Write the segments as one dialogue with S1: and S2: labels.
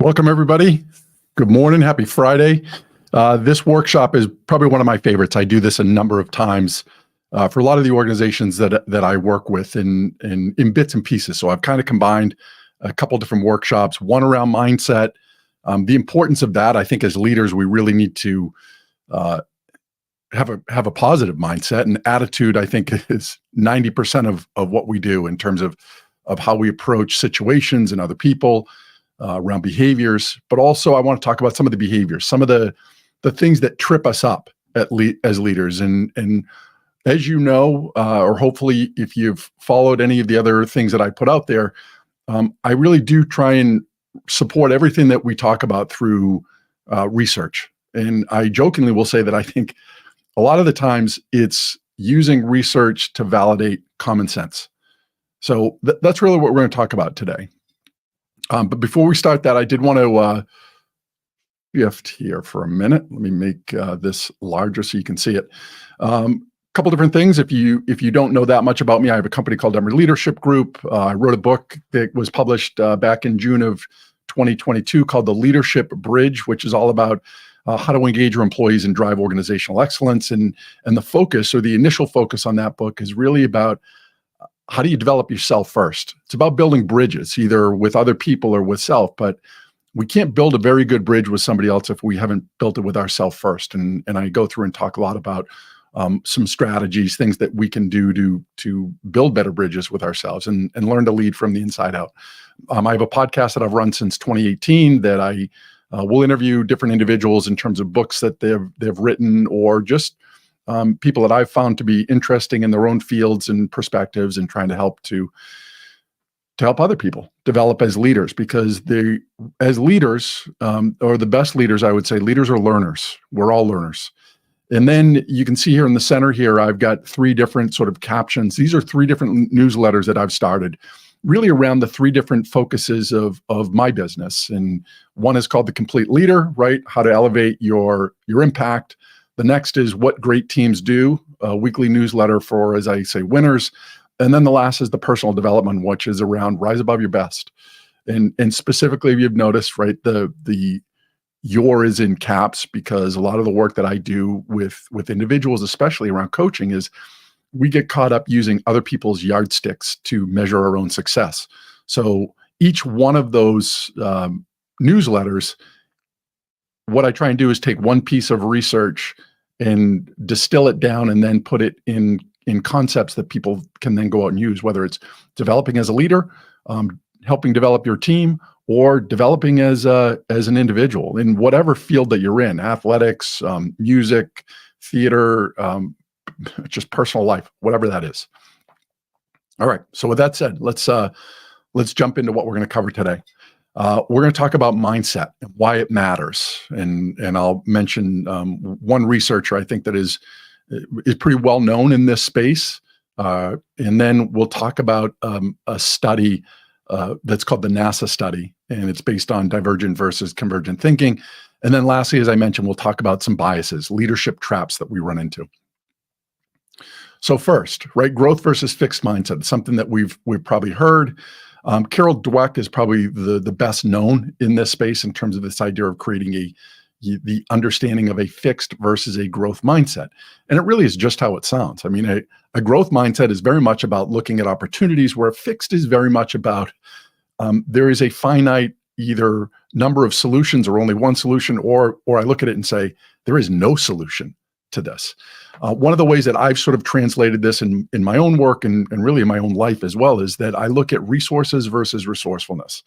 S1: Welcome, everybody. Good morning. Happy Friday. This workshop is probably one of my favorites. I do this a number of times for a lot of the organizations that I work with in bits and pieces. So I've kind of combined a couple different workshops, one around mindset. The importance of that, I think as leaders, we really need to have a positive mindset, and attitude, I think, is 90% of what we do in terms of how we approach situations and other people. Around behaviors, but also I want to talk about some of the behaviors, some of the things that trip us up as leaders. And as you know, or hopefully if you've followed any of the other things that I put out there, I really do try and support everything that we talk about through research. And I jokingly will say that I think a lot of the times it's using research to validate common sense. So that's really what we're going to talk about today. But before we start that, I did want to shift here for a minute. Let me make this larger so you can see it. Couple different things. If you don't know that much about me, I have a company called Emory Leadership Group. I wrote a book that was published back in June of 2022 called The Leadership Bridge, which is all about how to engage your employees and drive organizational excellence. And the focus, or the initial focus on that book, is really about how do you develop yourself first? It's about building bridges, either with other people or with self, but we can't build a very good bridge with somebody else if we haven't built it with ourselves first. And I go through and talk a lot about some strategies, things that we can do to build better bridges with ourselves and learn to lead from the inside out. I have a podcast that I've run since 2018 that I will interview different individuals in terms of books that they've written, or just people that I've found to be interesting in their own fields and perspectives, and trying to help help other people develop as leaders, because as leaders, or the best leaders, I would say, leaders are learners. We're all learners. And then you can see here in the center here, I've got three different sort of captions. These are three different newsletters that I've started, really around the three different focuses of my business. And one is called The Complete Leader, right? How to elevate your impact. The next is What Great Teams Do, a weekly newsletter for, as I say, winners. And then the last is the personal development, which is around rise above your best. And specifically, if you've noticed, right, the your is in caps, because a lot of the work that I do with individuals, especially around coaching, is we get caught up using other people's yardsticks to measure our own success. So each one of those newsletters, what I try and do is take one piece of research and distill it down, and then put it in concepts that people can then go out and use, whether it's developing as a leader, helping develop your team, or developing as an individual in whatever field that you're in, athletics, music, theater, just personal life, whatever that is. All right. So with that said, let's jump into what we're going to cover today. We're going to talk about mindset and why it matters, and I'll mention one researcher I think that is pretty well known in this space, and then we'll talk about a study that's called the NASA study, and it's based on divergent versus convergent thinking. And then lastly, as I mentioned, we'll talk about some biases, leadership traps that we run into. So first, right, growth versus fixed mindset. It's something that we've probably heard. Carol Dweck is probably the best known in this space in terms of this idea of creating the understanding of a fixed versus a growth mindset. And it really is just how it sounds. I mean, a growth mindset is very much about looking at opportunities, where a fixed is very much about there is a finite either number of solutions or only one solution, or I look at it and say, there is no solution to this. One of the ways that I've sort of translated this in my own work and really in my own life as well, is that I look at resources versus resourcefulness.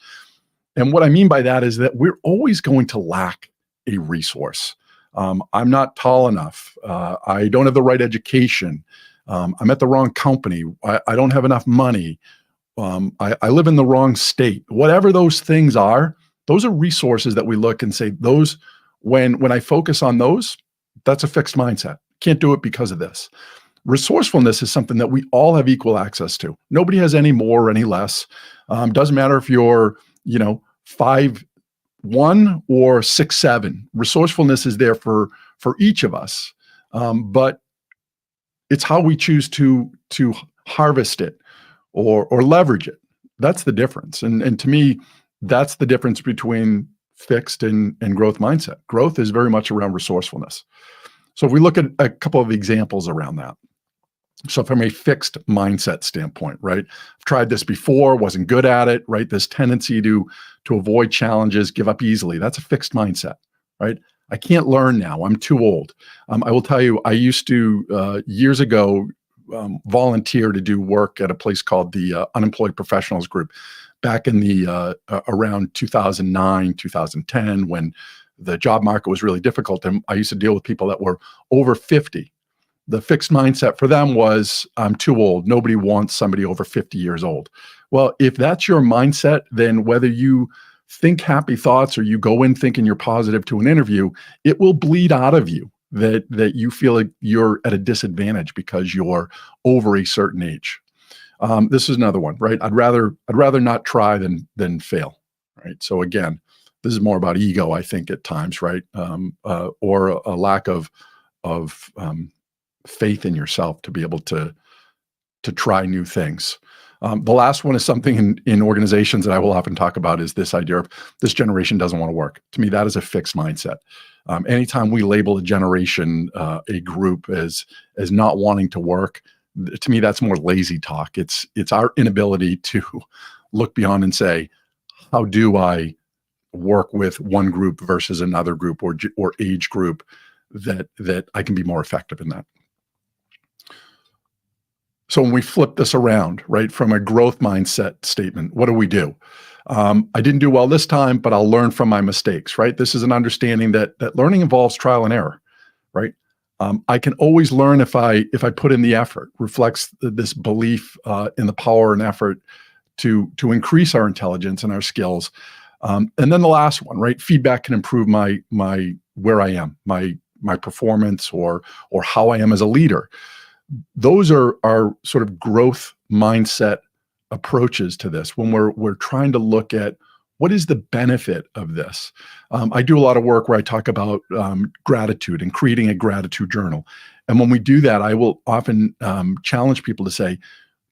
S1: And what I mean by that is that we're always going to lack a resource. I'm not tall enough. I don't have the right education. I'm at the wrong company. I don't have enough money. I live in the wrong state. Whatever those things are, those are resources that we look and say, those, when I focus on those, that's a fixed mindset. Can't do it because of this. Resourcefulness is something that we all have equal access to. Nobody has any more or any less. Doesn't matter if you're, 5'1" or 6'7". Resourcefulness is there for each of us, but it's how we choose to harvest it or leverage it. That's the difference. And to me, that's the difference between fixed and growth mindset. Growth is very much around resourcefulness. So if we look at a couple of examples around that. So from a fixed mindset standpoint, right? I've tried this before, wasn't good at it, right? This tendency to avoid challenges, give up easily. That's a fixed mindset, right? I can't learn now. I'm too old. I will tell you, I used to, years ago, volunteer to do work at a place called the Unemployed Professionals Group back in the around 2009, 2010, when the job market was really difficult. And I used to deal with people that were over 50. The fixed mindset for them was, I'm too old. Nobody wants somebody over 50 years old. Well, if that's your mindset, then whether you think happy thoughts or you go in thinking you're positive to an interview, it will bleed out of you that you feel like you're at a disadvantage because you're over a certain age. This is another one, right? I'd rather not try than fail, right? So again, this is more about ego, I think, at times, right? Or a lack of faith in yourself to be able to try new things. The last one is something in organizations that I will often talk about is this idea of this generation doesn't want to work. To me, that is a fixed mindset. Anytime we label a generation, a group as not wanting to work, to me, that's more lazy talk. It's our inability to look beyond and say, how do I work with one group versus another group or age group that I can be more effective in that. So when we flip this around, right, from a growth mindset statement, what do? I didn't do well this time, but I'll learn from my mistakes, right? This is an understanding that learning involves trial and error, right? I can always learn if I put in the effort. Reflects this belief in the power and effort to increase our intelligence and our skills. And then the last one, right? Feedback can improve my where I am, my performance, or how I am as a leader. Those are sort of growth mindset approaches to this when we're trying to look at what is the benefit of this. I do a lot of work where I talk about gratitude and creating a gratitude journal. And when we do that, I will often challenge people to say,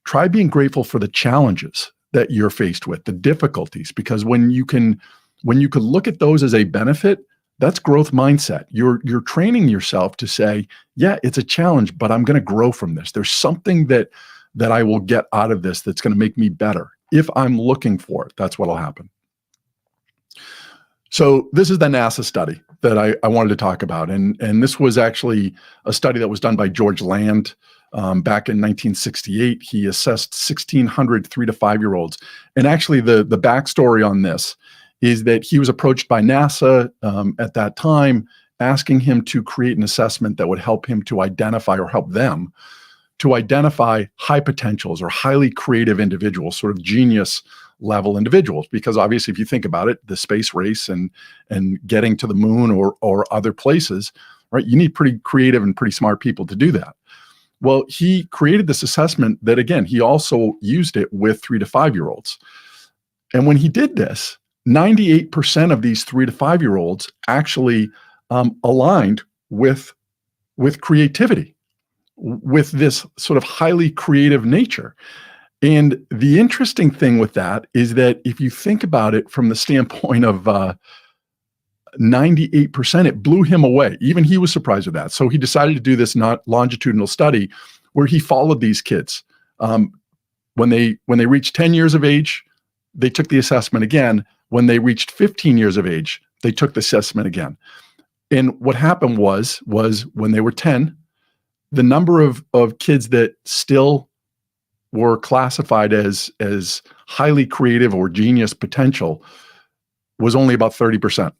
S1: try being grateful for the challenges that you're faced with, the difficulties, because when you can look at those as a benefit, that's growth mindset. You're training yourself to say, yeah, it's a challenge, but I'm going to grow from this. There's something that I will get out of this that's going to make me better. If I'm looking for it, that's what'll happen. So this is the NASA study that I wanted to talk about. And this was actually a study that was done by George Land back in 1968. He assessed 1,600 3 to 5-year-olds. And actually the backstory on this is that he was approached by NASA at that time, asking him to create an assessment that would help him to identify, or help them to identify high potentials or highly creative individuals, sort of genius level individuals. Because obviously, if you think about it, the space race and getting to the moon or other places, right, you need pretty creative and pretty smart people to do that. Well, he created this assessment that, again, he also used it with 3 to 5-year-olds. And when he did this, 98% of these 3 to 5-year-olds actually aligned with creativity, with this sort of highly creative nature. And the interesting thing with that is that if you think about it from the standpoint of 98%, it blew him away. Even he was surprised with that. So he decided to do this longitudinal study where he followed these kids. When they reached 10 years of age, they took the assessment again. When they reached 15 years of age, they took the assessment again. And what happened was when they were 10, the number of kids that still were classified as highly creative or genius potential was only about 30%.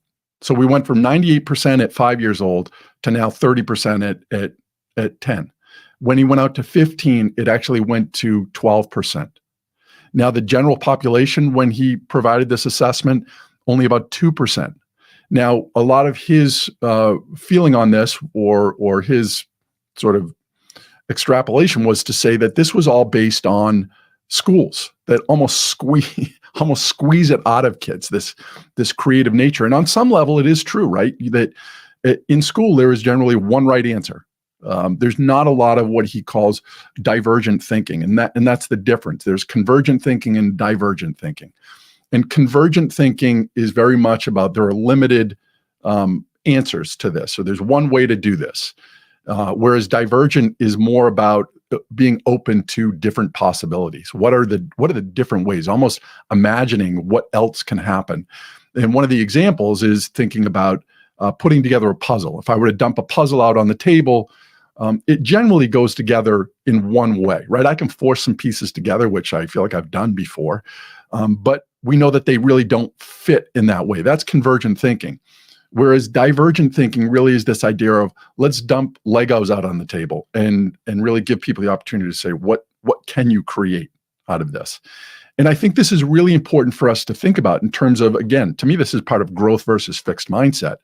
S1: So we went from 98% at 5 years old to now 30% at 10. When he went out to 15, it actually went to 12%. Now, the general population, when he provided this assessment, only about 2%. Now, a lot of his feeling on this or his sort of extrapolation was to say that this was all based on schools that almost squeeze it out of kids, this creative nature. And on some level, it is true, right? That in school, there is generally one right answer. There's not a lot of what he calls divergent thinking, and that's the difference. There's convergent thinking and divergent thinking. And convergent thinking is very much about there are limited answers to this. So there's one way to do this. Whereas divergent is more about being open to different possibilities. What are the different ways? Almost imagining what else can happen. And one of the examples is thinking about putting together a puzzle. If I were to dump a puzzle out on the table, it generally goes together in one way, right? I can force some pieces together, which I feel like I've done before, but we know that they really don't fit in that way. That's convergent thinking. Whereas divergent thinking really is this idea of let's dump Legos out on the table and really give people the opportunity to say, what can you create out of this? And I think this is really important for us to think about in terms of, again, to me, this is part of growth versus fixed mindset.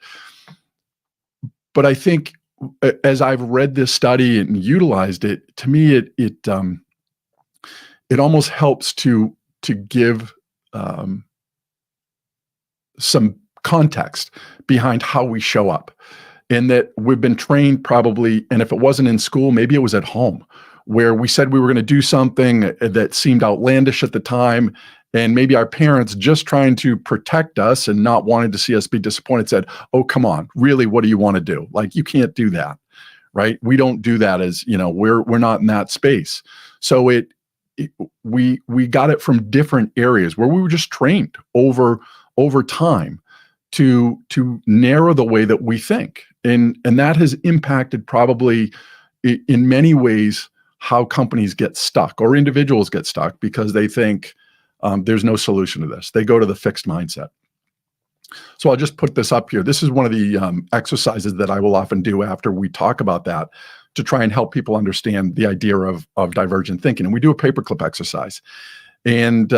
S1: But I think as I've read this study and utilized it, to me, it almost helps to give some context behind how we show up, and that we've been trained probably, and if it wasn't in school, maybe it was at home, where we said we were going to do something that seemed outlandish at the time, and maybe our parents, just trying to protect us and not wanting to see us be disappointed, said, oh, come on, really, what do you want to do? Like, you can't do that, right? We don't do that, as we're not in that space. So we got it from different areas where we were just trained over time to narrow the way that we think. And that has impacted probably in many ways how companies get stuck or individuals get stuck because they think there's no solution to this. They go to the fixed mindset. So I'll just put this up here. This is one of the exercises that I will often do after we talk about that to try and help people understand the idea of divergent thinking. And we do a paperclip exercise. And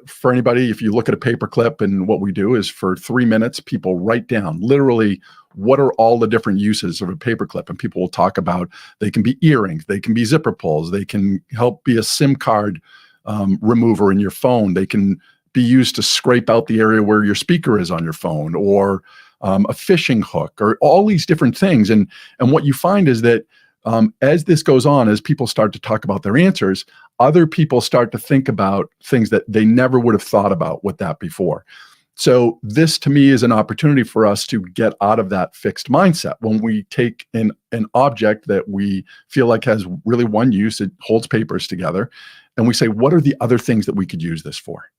S1: for anybody, if you look at a paperclip, and what we do is for 3 minutes, people write down literally what are all the different uses of a paperclip. And people will talk about, they can be earrings, they can be zipper pulls, they can help be a SIM card remover in your phone, they can be used to scrape out the area where your speaker is on your phone, or a fishing hook, or all these different things. And what you find is that as this goes on, as people start to talk about their answers, other people start to think about things that they never would have thought about with that before. So this, to me, is an opportunity for us to get out of that fixed mindset. When we take an object that we feel like has really one use, it holds papers together, and we say, what are the other things that we could use this for?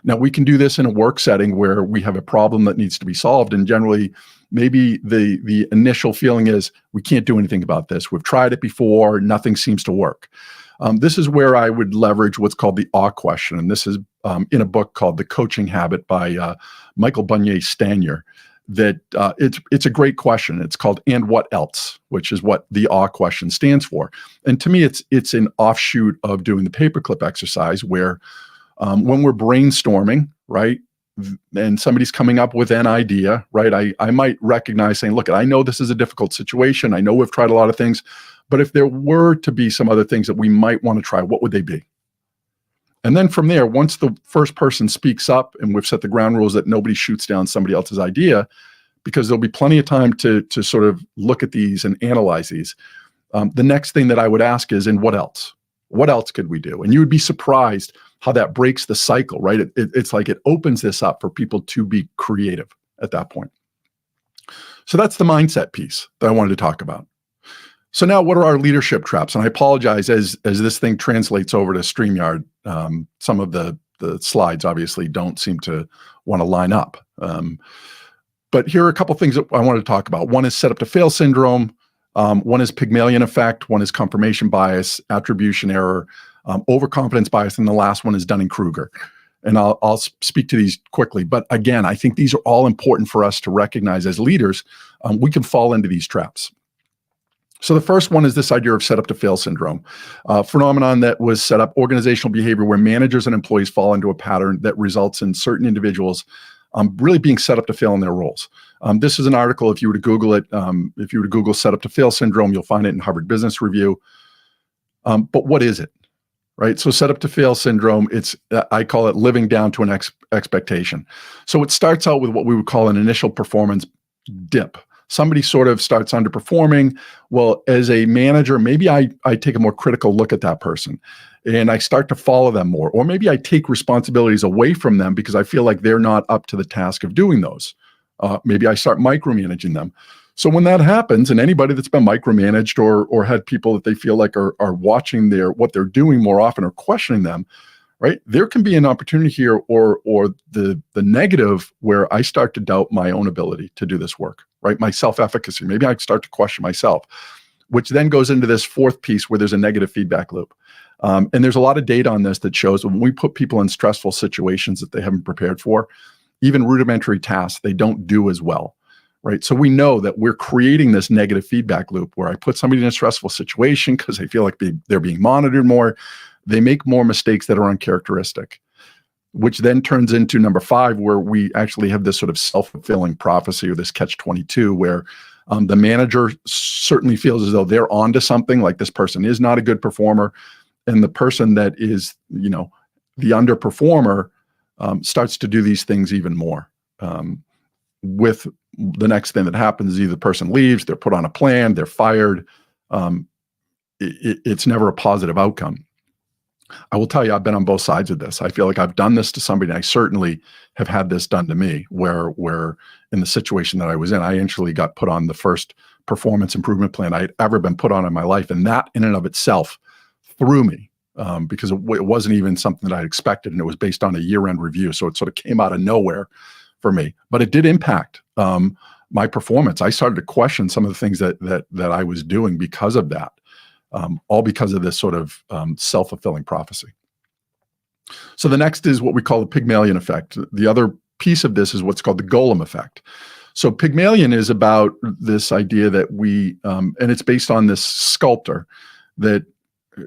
S1: Now, we can do this in a work setting where we have a problem that needs to be solved, and generally, maybe the initial feeling is, we can't do anything about this. We've tried it before, nothing seems to work. This is where I would leverage what's called the awe question, and this is in a book called The Coaching Habit by Michael Bunyé-Stanier. That it's a great question. It's called "And What Else?", which is what the awe question stands for. And to me, it's an offshoot of doing the paperclip exercise, where when we're brainstorming, right, and somebody's coming up with an idea, right, I might recognize saying, look, I know this is a difficult situation. I know we've tried a lot of things, but if there were to be some other things that we might want to try, what would they be? And then from there, once the first person speaks up and we've set the ground rules that nobody shoots down somebody else's idea, because there'll be plenty of time to sort of look at these and analyze these. The next thing that I would ask is, and what else? What else could we do? And you would be surprised how that breaks the cycle, right? It's like it opens this up for people to be creative at that point. So that's the mindset piece that I wanted to talk about. So now, what are our leadership traps? And I apologize, as this thing translates over to StreamYard, some of the slides obviously don't seem to want to line up. But here are a couple things that I wanted to talk about. One is set up to fail syndrome. One is Pygmalion effect. One is confirmation bias, attribution error, overconfidence bias, and the last one is Dunning-Kruger. And I'll speak to these quickly. But again, I think these are all important for us to recognize as leaders. We can fall into these traps. So the first one is this idea of set up to fail syndrome, a phenomenon that was set up, organizational behavior where managers and employees fall into a pattern that results in certain individuals really being set up to fail in their roles. This is an article, if you were to Google it, if you were to Google set up to fail syndrome, you'll find it in Harvard Business Review. But what is it, right? So set up to fail syndrome, I call it living down to an expectation. So it starts out with what we would call an initial performance dip. Somebody sort of starts underperforming. Well, as a manager, maybe I take a more critical look at that person. and I start to follow them more. Or maybe I take responsibilities away from them because I feel like they're not up to the task of doing those. Maybe I start micromanaging them. So when that happens, and anybody that's been micromanaged or had people that they feel like are watching what they're doing more often or questioning them, right? There can be an opportunity here or the negative where I start to doubt my own ability to do this work, right? My self-efficacy. Maybe I start to question myself, which then goes into this fourth piece where there's a negative feedback loop. And there's a lot of data on this that shows when we put people in stressful situations that they haven't prepared for, even rudimentary tasks, they don't do as well, right? So we know that we're creating this negative feedback loop where I put somebody in a stressful situation because they feel like they're being monitored more. They make more mistakes that are uncharacteristic, which then turns into number 5, where we actually have this sort of self-fulfilling prophecy or this catch-22 where the manager certainly feels as though they're onto something, like this person is not a good performer. And the person that is, the underperformer starts to do these things even more. With the next thing that happens is either the person leaves, they're put on a plan, they're fired. It's never a positive outcome. I will tell you, I've been on both sides of this. I feel like I've done this to somebody, and I certainly have had this done to me, where in the situation that I was in, I actually got put on the first performance improvement plan I'd ever been put on in my life. And that in and of itself threw me because it wasn't even something that I expected. And it was based on a year-end review. So it sort of came out of nowhere for me, but it did impact my performance. I started to question some of the things that I was doing because of that. All because of this sort of self-fulfilling prophecy. So the next is what we call the Pygmalion effect. The other piece of this is what's called the Golem effect. So Pygmalion is about this idea that and it's based on this sculptor that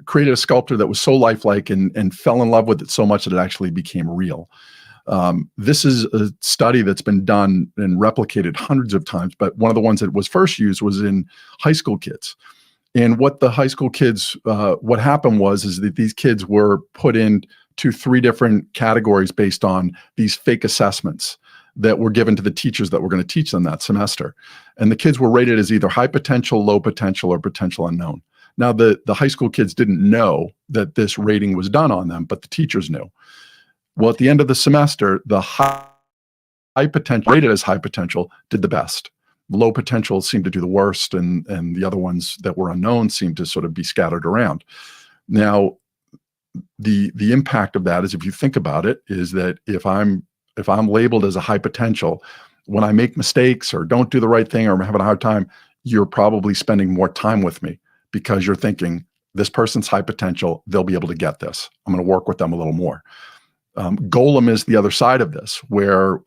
S1: created a sculpture that was so lifelike and fell in love with it so much that it actually became real. This is a study that's been done and replicated hundreds of times, but one of the ones that was first used was in high school kids. And what the high school kids, what happened is that these kids were put into 3 different categories based on these fake assessments that were given to the teachers that were going to teach them that semester. And the kids were rated as either high potential, low potential, or potential unknown. Now, the high school kids didn't know that this rating was done on them, but the teachers knew. Well, at the end of the semester, the high potential, rated as high potential, did the best. Low potential seemed to do the worst, and the other ones that were unknown seemed to sort of be scattered around. Now, the impact of that is, if you think about it, is that if I'm labeled as a high potential, when I make mistakes or don't do the right thing or I'm having a hard time, you're probably spending more time with me because you're thinking, this person's high potential, they'll be able to get this. I'm going to work with them a little more. Golem is the other side of this, where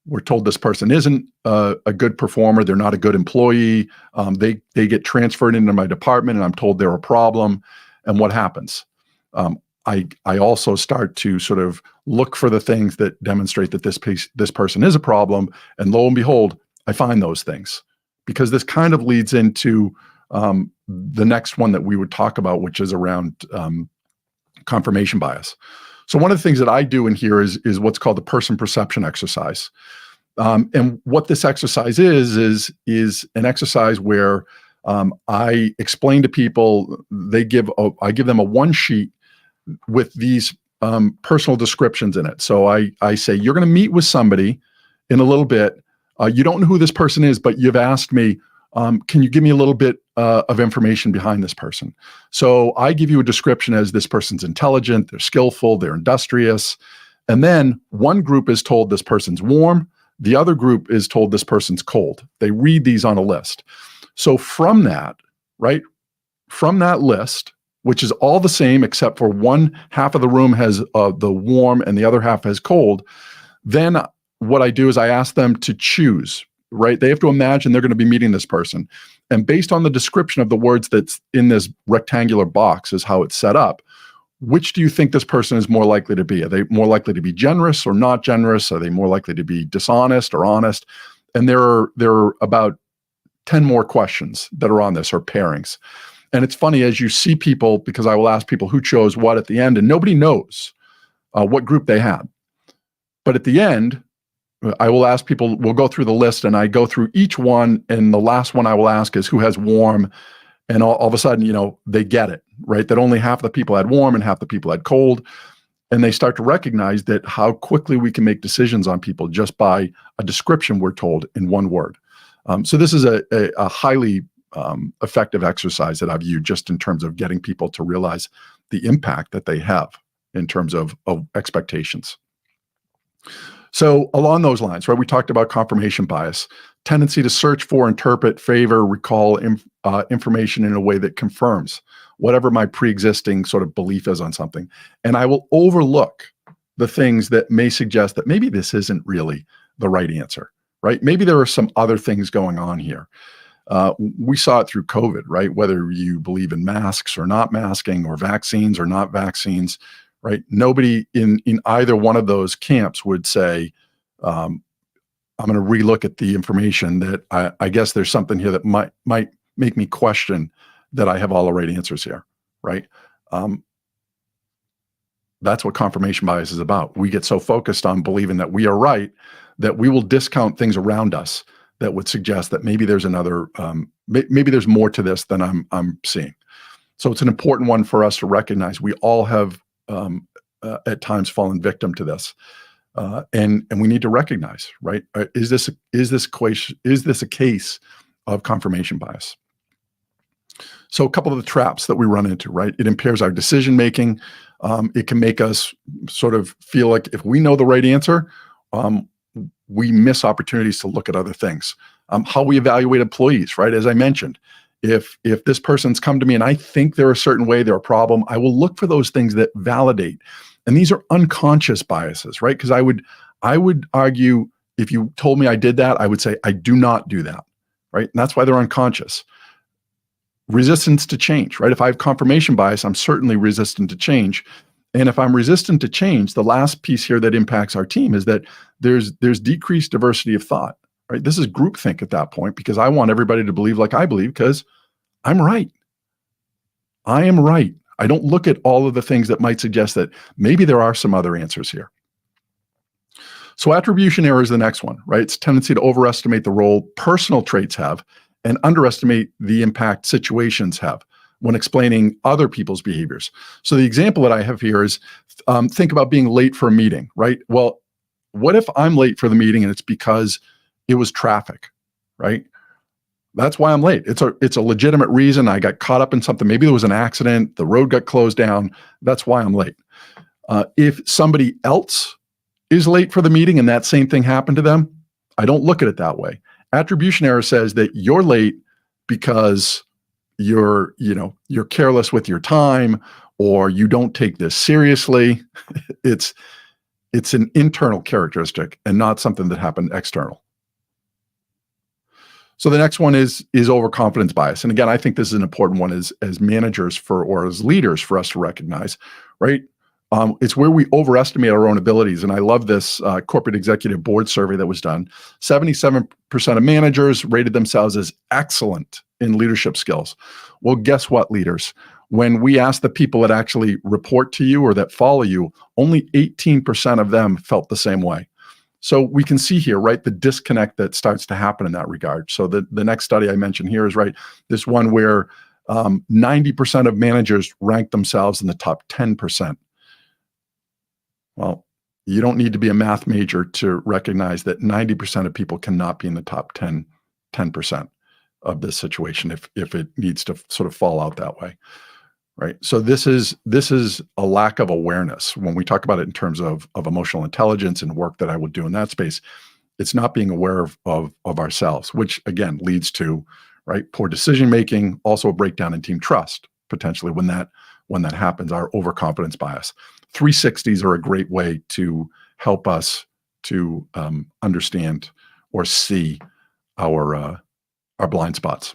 S1: we're told this person isn't a good performer. They're not a good employee. They get transferred into my department, and I'm told they're a problem. And what happens? I also start to sort of look for the things that demonstrate that this person is a problem. And lo and behold, I find those things, because this kind of leads into the next one that we would talk about, which is around confirmation bias. So one of the things that I do in here is what's called the person perception exercise. And what this exercise is an exercise where I explain to people, I give them a one sheet with these personal descriptions in it. So I say, you're going to meet with somebody in a little bit. You don't know who this person is, but you've asked me, can you give me a little bit of information behind this person? So I give you a description as this person's intelligent, they're skillful, they're industrious. And then one group is told this person's warm. The other group is told this person's cold. They read these on a list. So from that, right, from that list, which is all the same except for one half of the room has the warm and the other half has cold, then what I do is I ask them to choose, right? They have to imagine they're going to be meeting this person. And based on the description of the words that's in this rectangular box is how it's set up, which do you think this person is more likely to be? Are they more likely to be generous or not generous? Are they more likely to be dishonest or honest? And there are about 10 more questions that are on this, or pairings. And it's funny, as you see people, because I will ask people who chose what at the end, and nobody knows what group they had. But at the end, I will ask people, we'll go through the list, and I go through each one, and the last one I will ask is who has warm, and all of a sudden, they get it. right? That only half the people had warm and half the people had cold. And they start to recognize that how quickly we can make decisions on people just by a description we're told in one word. So this is a highly effective exercise that I've used just in terms of getting people to realize the impact that they have in terms of expectations. So along those lines, right, we talked about confirmation bias, tendency to search for, interpret, favor, recall information in a way that confirms whatever my pre-existing sort of belief is on something. And I will overlook the things that may suggest that maybe this isn't really the right answer, right? Maybe there are some other things going on here. We saw it through COVID, right? Whether you believe in masks or not masking, or vaccines or not vaccines, right? Nobody in either one of those camps would say, I'm going to relook at the information that I guess there's something here that might make me question that I have all the right answers here, right? That's what confirmation bias is about. We get so focused on believing that we are right that we will discount things around us that would suggest that maybe there's another, maybe there's more to this than I'm seeing. So it's an important one for us to recognize. We all have at times fallen victim to this, and we need to recognize, right? Is this a case of confirmation bias? So a couple of the traps that we run into, right? It impairs our decision making. It can make us sort of feel like if we know the right answer, we miss opportunities to look at other things. How we evaluate employees, right? As I mentioned, if this person's come to me and I think they're a certain way, they're a problem, I will look for those things that validate. And these are unconscious biases, right? Because I would argue if you told me I did that, I would say I do not do that, right? And that's why they're unconscious. Resistance to change, right? If I have confirmation bias, I'm certainly resistant to change. And if I'm resistant to change, the last piece here that impacts our team is that there's decreased diversity of thought, right? This is groupthink at that point because I want everybody to believe like I believe because I'm right. I am right. I don't look at all of the things that might suggest that maybe there are some other answers here. So attribution error is the next one, right? It's a tendency to overestimate the role personal traits have and underestimate the impact situations have when explaining other people's behaviors. So the example that I have here is think about being late for a meeting, right? Well, what if I'm late for the meeting and it's because it was traffic, right? That's why I'm late. It's a legitimate reason. I got caught up in something. Maybe there was an accident. The road got closed down. That's why I'm late. If somebody else is late for the meeting and that same thing happened to them, I don't look at it that way. Attribution error says that you're late because you're careless with your time or you don't take this seriously. It's an internal characteristic and not something that happened external. So the next one is overconfidence bias. And again, I think this is an important one as managers or as leaders for us to recognize, right? It's where we overestimate our own abilities. And I love this corporate executive board survey that was done. 77% of managers rated themselves as excellent in leadership skills. Well, guess what, leaders? When we ask the people that actually report to you or that follow you, only 18% of them felt the same way. So we can see here, right, the disconnect that starts to happen in that regard. So the next study I mentioned here is, right, this one where 90% of managers rank themselves in the top 10%. Well, you don't need to be a math major to recognize that 90% of people cannot be in the top 10% of this situation if it needs to sort of fall out that way, right? So this is a lack of awareness. When we talk about it in terms of emotional intelligence and work that I would do in that space, it's not being aware of ourselves, which again leads to, right, poor decision making, also a breakdown in team trust potentially when that happens, our overconfidence bias. 360s are a great way to help us to understand or see our blind spots.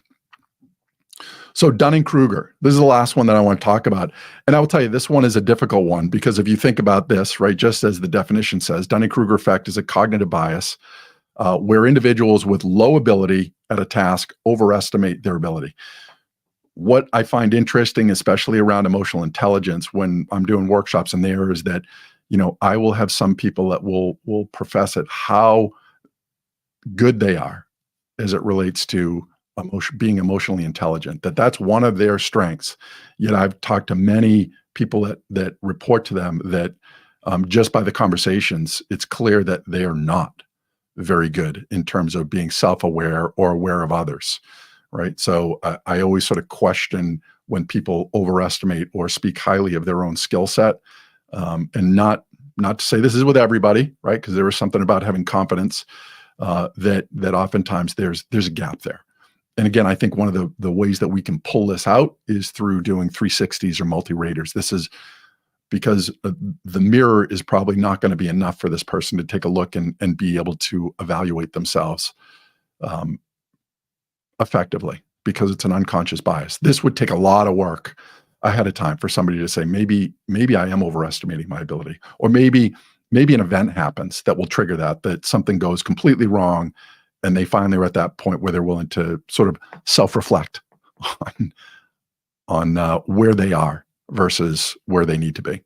S1: So Dunning-Kruger, this is the last one that I want to talk about. And I will tell you, this one is a difficult one because if you think about this, right, just as the definition says, Dunning-Kruger effect is a cognitive bias where individuals with low ability at a task overestimate their ability. What I find interesting, especially around emotional intelligence, when I'm doing workshops in there, is that, I will have some people that will profess it how good they are as it relates to being emotionally intelligent, that's one of their strengths. Yet I've talked to many people that report to them that just by the conversations, it's clear that they are not very good in terms of being self-aware or aware of others, right? So I always sort of question when people overestimate or speak highly of their own skill set, and not to say this is with everybody, right? Because there is something about having confidence that oftentimes there's a gap there. And again, I think one of the ways that we can pull this out is through doing 360s or multi-raters. This is because the mirror is probably not going to be enough for this person to take a look and be able to evaluate themselves effectively, because it's an unconscious bias. This would take a lot of work ahead of time for somebody to say, maybe I am overestimating my ability, or maybe an event happens that will trigger that something goes completely wrong, and they finally are at that point where they're willing to sort of self-reflect on where they are versus where they need to be.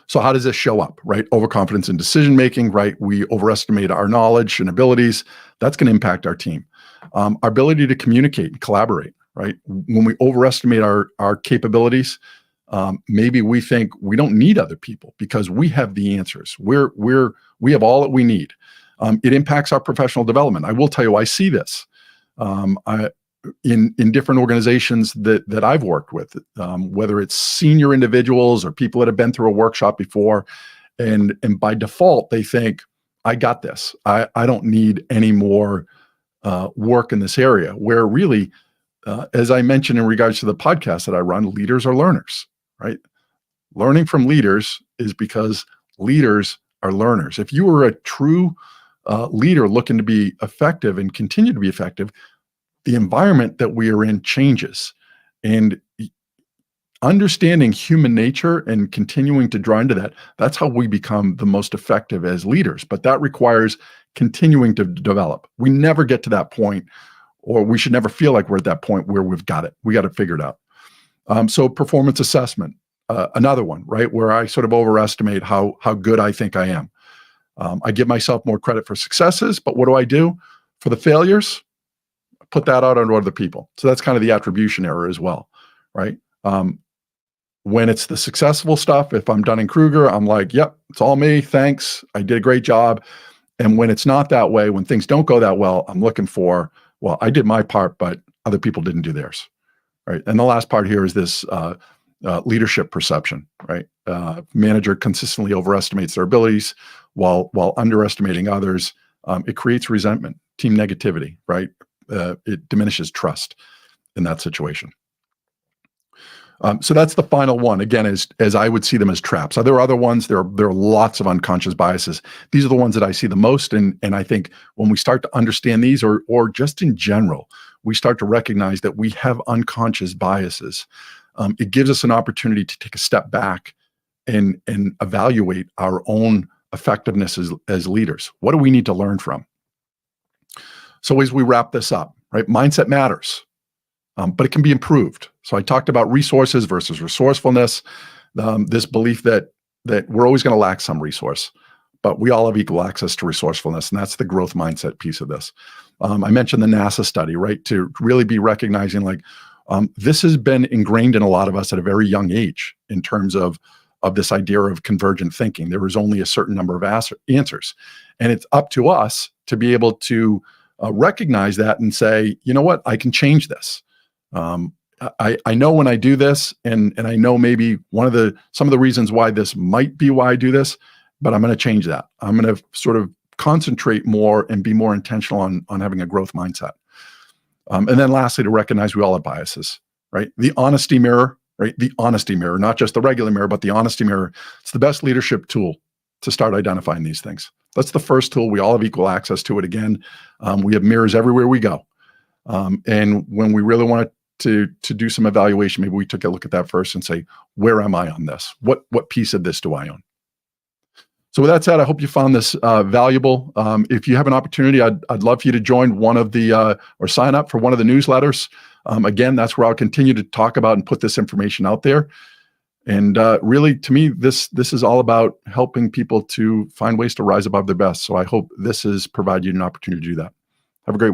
S1: So how does this show up, right? Overconfidence in decision-making, right? We overestimate our knowledge and abilities. That's going to impact our team. Our ability to communicate and collaborate, right? When we overestimate our capabilities, maybe we think we don't need other people because we have the answers. We have all that we need. It impacts our professional development. I will tell you, I see this in different organizations that I've worked with, whether it's senior individuals or people that have been through a workshop before, and by default they think, I got this. I don't need any more work in this area. Where really, as I mentioned in regards to the podcast that I run, leaders are learners, right? Learning from leaders is because leaders are learners. If you are a true leader looking to be effective and continue to be effective, the environment that we are in changes. And understanding human nature and continuing to draw into that's how we become the most effective as leaders. But that requires continuing to develop. We never get to that point, or we should never feel like we're at that point where we've got it. We got it figured out. So performance assessment, another one, right? Where I sort of overestimate how good I think I am. I give myself more credit for successes, but what do I do for the failures? Put that out on other people. So that's kind of the attribution error as well, right? When it's the successful stuff, if I'm Dunning-Kruger, I'm like, yep, it's all me, thanks, I did a great job. And when it's not that way, when things don't go that well, I'm looking for, well, I did my part, but other people didn't do theirs, right? And the last part here is this leadership perception, right? Manager consistently overestimates their abilities while underestimating others. It creates resentment, team negativity, right? It diminishes trust in that situation. So that's the final one. Again, as I would see them as traps. There are other ones. There are lots of unconscious biases. These are the ones that I see the most. And I think when we start to understand these, or just in general, we start to recognize that we have unconscious biases. It gives us an opportunity to take a step back and evaluate our own effectiveness as leaders. What do we need to learn from? So as we wrap this up, right? Mindset matters, but it can be improved. So I talked about resources versus resourcefulness, this belief that we're always going to lack some resource, but we all have equal access to resourcefulness, and that's the growth mindset piece of this. I mentioned the NASA study, right? To really be recognizing like, this has been ingrained in a lot of us at a very young age in terms of this idea of convergent thinking. There was only a certain number of answers, and it's up to us to be able to recognize that and say, you know what, I can change this. I know when I do this, and I know maybe some of the reasons why this might be why I do this, but I'm going to change that. I'm going to sort of concentrate more and be more intentional on having a growth mindset. And then lastly, to recognize we all have biases, right? The honesty mirror, right? The honesty mirror, not just the regular mirror, but the honesty mirror. It's the best leadership tool to start identifying these things. That's the first tool. We all have equal access to it. Again, we have mirrors everywhere we go. And when we really want to do some evaluation, maybe we took a look at that first and say, where am I on this? What piece of this do I own? So with that said, I hope you found this valuable. If you have an opportunity, I'd love for you to join one of the, or sign up for one of the newsletters. Again, that's where I'll continue to talk about and put this information out there. And really, to me, this is all about helping people to find ways to rise above their best. So I hope this has provided you an opportunity to do that. Have a great week.